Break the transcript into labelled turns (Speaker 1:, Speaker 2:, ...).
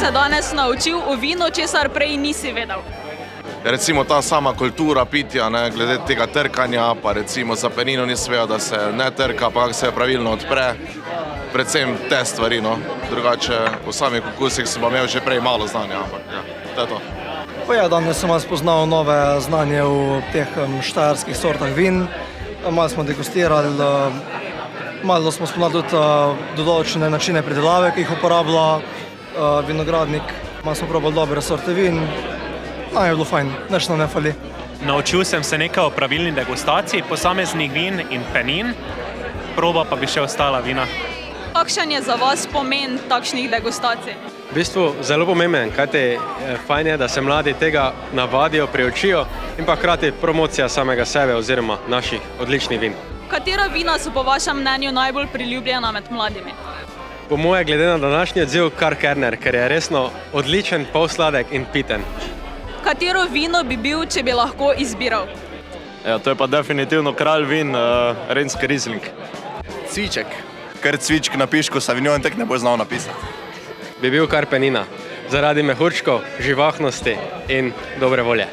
Speaker 1: se danes naučil o vinu, česar prej nisi vedel?
Speaker 2: Recimo ta sama kultura pitja, ne, glede tega trkanja, pa recimo za penino nisem vedel, da se ne trka, pa kako se pravilno odpre. Predvsem te stvari, no. Drugače v samih okusih sem pa imel že prej malo znanja, ampak ja, to je to.
Speaker 3: Pa ja, danes sem spoznal nove znanje v teh štajerskih sortah vin. Malo smo degustirali, malo smo spoznali tudi določene načine pridelave, ki jih uporablja vinogradnik. Malo smo probali dobre sorte vin. Je bilo fajn, nič nam ne fali.
Speaker 4: Naučil sem se nekaj o pravilni degustaciji posameznih vin in penin, proba pa bi še ostala vina.
Speaker 1: Kakšen je za vas pomen takšnih degustacij?
Speaker 5: V bistvu zelo pomemben, kajti fajn je, da se mladi tega navadijo, priučijo in pa hkrati promocija samega sebe oziroma naših odličnih vin.
Speaker 1: Katera vina so po vašem mnenju najbolj priljubljena med mladimi?
Speaker 5: Po moje glede na današnji odziv kar Kerner, ker je resno odličen, polsladek in piten.
Speaker 1: Katero vino bi bil, če bi lahko izbiral?
Speaker 6: Ja, to je pa definitivno kralj vin, Renske Riesling.
Speaker 7: Cviček, ker cvičk napiš, ko Sauvignon tek ne bo znal napisati.
Speaker 5: Bi bil kar penina, zaradi mehurčkov, živahnosti in dobre volje.